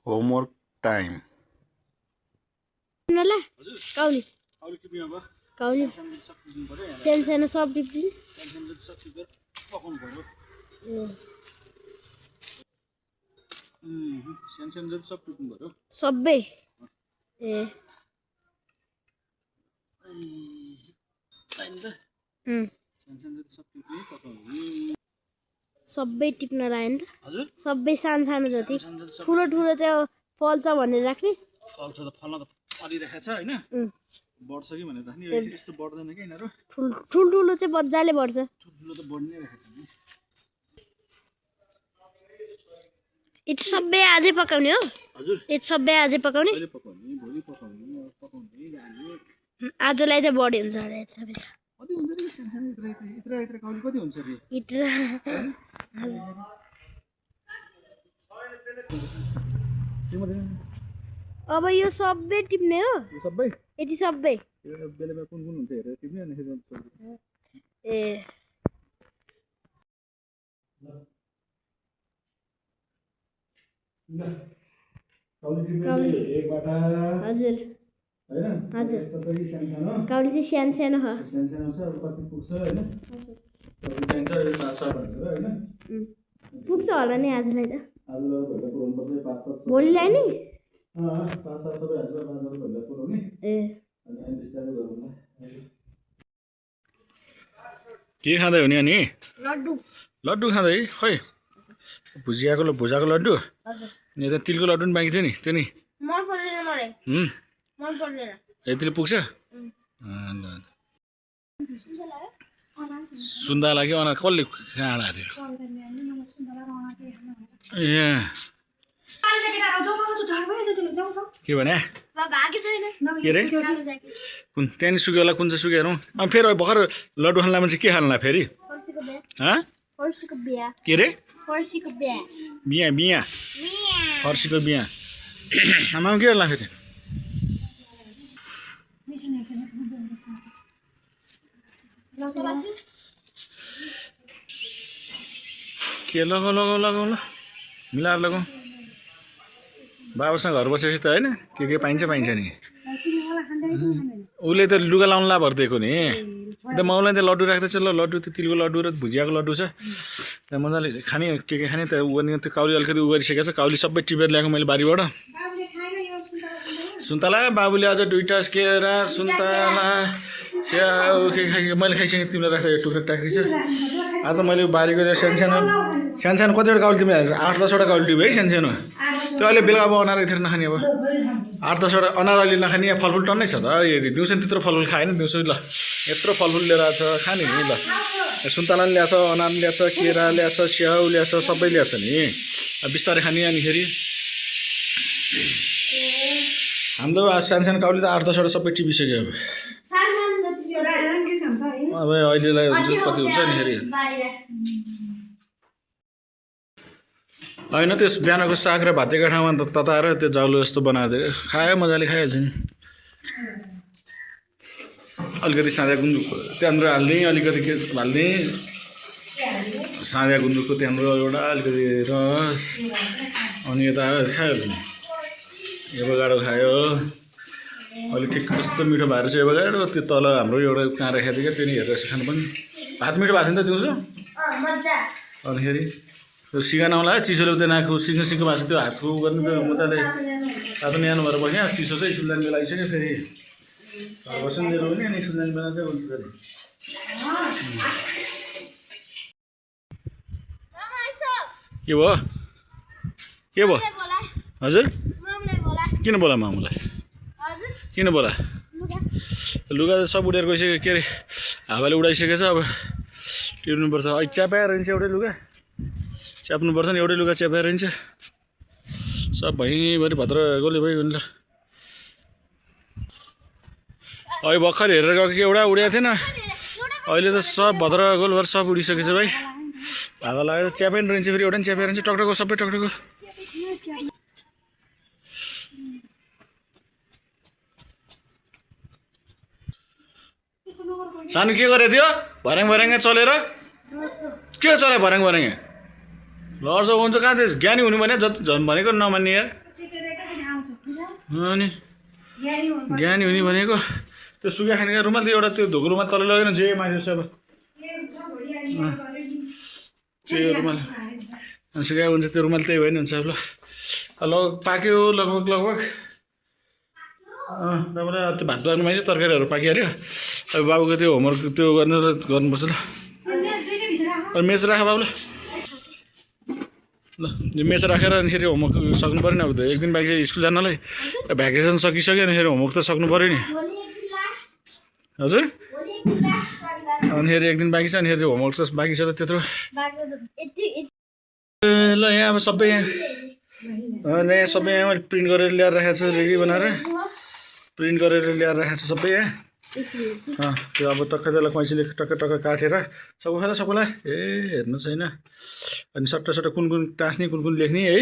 homework time ल काउली काउली सानो सब टिप्दिनु सबै ए सबै टिप्न लायो नि त सबै सानो सानो जति ठुलो ठुलो चाहिँ फल्छ भनेर राख्ने फल्छ त फल्न त फलिरहेको छ हैन बढ्छ कि भनेर राख्ने यस्तो बढ्दैन के यिनीहरु ठुलो चाहिँ मजाले बढ्छ ठुलो त बढ्नै रहेछ नि यति सबै आजै पकाउने हो हजुर यति सबै आजै पकाउने अहिले पकाउने भोलि पकाउने पकाउने जाने आजलाई चाहिँ बढी हुन्छ अरे सबै कति हुन्छ रे सानो इत्र काउली कति हुन्छ रे इत्र अब यो सबै टिप्ने हो सबै यति सबै बेलामा कुन कुन हुन्छ हेरेर टिप्ने अनि ए काउली एक बाटा हजुर हैन हजुर त्यसपछि सानो काउली चाहिँ सानो हो सानो छ अब कति पुग्छ हैन चाहिन्छ यो 5-7 भनेर हैन पुग्छ होला नि आजलाई त आज भोलि पुराउनु पर्छ 5-7 भोलिलाई नि 5-7 सबै हाल्छ बाजारमा भोलि पुराउने ए अनि बिस्तारै गरौँला के खाँदै हो नि अनि लड्डु लड्डु खाँदै खै भुजियाको लड्डु हजुर नि त तिलको लड्डु पनि बाँकी थियो नि त्यो नि मन पर्दैन मलाई मन पर्दैन यतिले पुग्छ सुन्दाला कि अनार कसले खाँडा थियो ए के भने के रे कुन त्यहाँदेखि सुक्यो होला कुन चाहिँ सुक्यो हेरौँ अनि फेरि भर्खर लड्डु खानलाई मान्छे के खानला फेरि के रे बिहा बिहा फर्सीको बिहा आमा के होला फेरि के लगाउ लगाउ लगाउ ल मिलाएर लगाऊ बाबासँग घर बसेपछि त होइन के पाइन्छ पाइन्छ नि उसले त लुगा लाउनु ला भरिदिएको नि अन्त माउलाई त लड्डु राख्दैछ ल लड्डु त्यो तिलको लड्डु र भुजियाको लड्डु छ त्यहाँ मजाले खाने के खाने त ऊ गर्ने त्यो काउली अलिकति उ गरिसकेको छ काउली सबै टिपेर ल्याएको मैले बारीबाट सुन्तला बाबुले अझ दुईवटा केरा सुन्तला स्याउ के खाइ मैले खाइसकेँ तिमीलाई राख्दा यो टुक्रा टाक्री छ आज त मैले बारीको सानो कतिवटा काउली तिमीले 8-10वटा काउली टिप्यो है सानो त्यो अहिले बेलुका अब अनार यतिर नखाने अब 8-10वटा अनार अहिले नखाने यहाँ फलफुल टन्नै छ त दिउँसो त्यत्रो फलफुल खाएन दिउँसो ल यत्रो फलफुल लिएर आएको छ खाने नि ल सुन्तला पनि ल्याएको छ अनार ल्याएको छ केरा ल्याएको छ स्याउ ल्याएको छ सबै ल्याएको छ नि बिस्तारै खाने अनिखेरि हाम्रो सानो काउली त 8-10वटा सबै टिपिसक्यो अब अहिलेलाई कति हुन्छ नि फेरि होइन त्यो बिहानको साग र भातेको ठाउँमा त तताएर त्यो जाउलो जस्तो बनाएर खायो मजाले खाइहाल्छ नि अलिकति साँझा गुन्द्रुक त्यहाँनिर हाल्ने अलिकति के हाल्ने साँझा गुन्द्रुकको त्यहाँनिर एउटा अलिकति रस अनि यता खाइहाल्छ यो बगाडो खायो अलिक ठिक कस्तो मिठो भएर चाहिँ यो बगाडो त्यो तल हाम्रो एउटा कहाँ राखेको थियो क्या त्यो नि हेरेर खानु पनि भात मिठो भएको थियो नि त दिउँसो अनिखेरि त्यो सिगा नआउला चिसोले उता नाको सिङ्गो भएको छ त्यो हातको गर्ने त्यो मजाले तातो न्यानो भएर बस्यो चिसो चाहिँ सुल्दान बेला आइसक्यो फेरि घर बस्नु लिएर पनि अनि सुल्दान बेला चाहिँ हुन्छ फेरि के भयो हजुर किन बोला मामुलाई किन बोला लुगा त सब उडेर गइसक्यो के अरे हावाले उडाइसकेको छ अब टिप्नुपर्छ अहिले च्यापाएर हिँड्छ एउटै लुगा च्याप्नुपर्छ नि एउटै लुगा च्यापाएर हिँड्छ सब भैँभरि भद्र गोली भइ हुन्छ अहिले भर्खर हेरेर गएको कि एउटा उडेको थिएन अहिले त सब भद्र गोल भएर सब उडिसकेको छ भाइ हावा लागेर च्यापाइ रहन्छ फेरि एउटा पनि च्यापाएर रहन्छ टक्टको सबै टक्टको सानो के गरेको थियो भर्याङ भर्याङ चलेर के चलायो भर्याङ भर्याङ लड्छ हुन्छ कहाँ त्यो ज्ञानी हुनु भने जति झन् भनेको नमान्ने यार अनि ज्ञानी हुने भनेको त्यो सुगा खानेका रुमाल त्यो एउटा त्यो धोको रुमाल तल लगेन जे मारिदियोस् अब त्यो रुमाल सुगा हुन्छ त्यो रुमाल त्यही भयो नि हुन्छ अब ल पाक्यो लगभग तपाईँलाई त्यो भात बार्नुमा चाहिँ तरकारीहरू पाकिहाल्यो अब बाबुको त्यो होमवर्क त्यो गर्नुपर्छ ल मेच राख बाबु ल मेच राखेर अनिखेरि होमवर्क सक्नु पऱ्यो नि अब एक दिन बाँकी छ स्कुल जानलाई भ्याकेसन सकिसक्यो अनिखेरि होमवर्क त सक्नु पऱ्यो नि हजुर अनिखेरि एक दिन बाँकी छ अनिखेरि होमवर्क त बाँकी छ त त्यत्रो ल यहाँ अब सबै यहाँ सबै यहाँ मैले प्रिन्ट गरेर ल्याएर राखेको छु रेडी बनाएर प्रिन्ट गरेर ल्याएर राखेको छु सबै यहाँ त्यो अब टक्क त्यसलाई कैँचीले टक्क काटेर सबैलाई हेर्नु छैन अनि सट्टा कुन टाँस्ने कुन लेख्ने है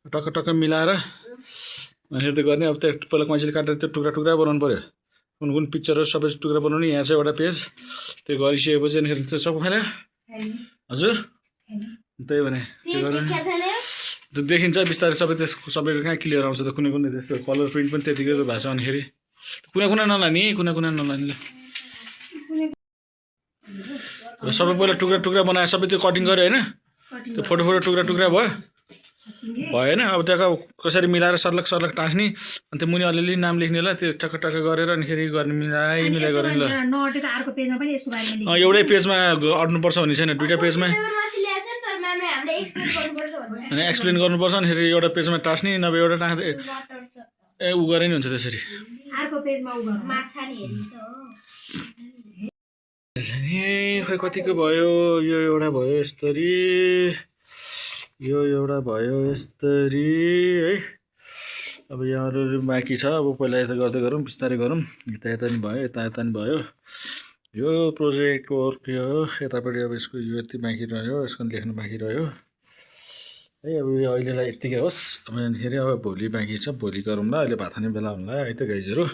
टक्क मिलाएर अनि त्यो गर्ने अब त्यो पहिला कैँचीले काटेर त्यो टुक्रा बनाउनु पऱ्यो कुन पिक्चरहरू सबै टुक्रा बनाउनु यहाँ चाहिँ एउटा पेज त्यो गरिसकेपछि अनि त्यो सबै फाल्यो हजुर त्यही भने त्यो देखिन्छ बिस्तारै सबै त्यसको सबैको कहाँ क्लियर आउँछ त कुनै त्यस्तो कलर प्रिन्ट पनि त्यतिकै भएको छ अनिखेरि कुना नलाने ल र सबै पहिला टुक्रा बनायो सबै त्यो कटिङ गऱ्यो होइन त्यो फोटो टुक्रा भयो भएन अब त्यहाँ कसरी मिलाएर सर्लक टाँस्ने अनि त्यो मुनि अलिअलि नाम लेख्नेलाई त्यो टक्क गरेर अनिखेरि गर्ने मिलाइ गर्ने ल एउटै पेजमा अट्नुपर्छ भन्ने छैन दुईवटा पेजमा अनि एक्सप्लेन गर्नुपर्छ अनिखेरि एउटा पेजमा टाँस्ने नभए एउटा टाँस्दै ऊ गरे नि हुन्छ त्यसरी खै कतिको भयो यो एउटा भयो यस्तरी यो एउटा भयो यस्तरी है अब यहाँ अरू बाँकी छ अब पहिला यता गर्दै गरौँ बिस्तारै गरौँ यता नि भयो यता नि भयो यो प्रोजेक्टको वर्क यो हो यतापट्टि अब यसको यो यति बाँकी रह्यो यसको लेख्नु बाँकी रह्यो है अब यो अहिलेलाई यत्तिकै होस् अब अनिखेरि अब भोलि बाँकी छ भोलि गरौँला अहिले भात खाने बेला हुनुलाई है त गाइजहरू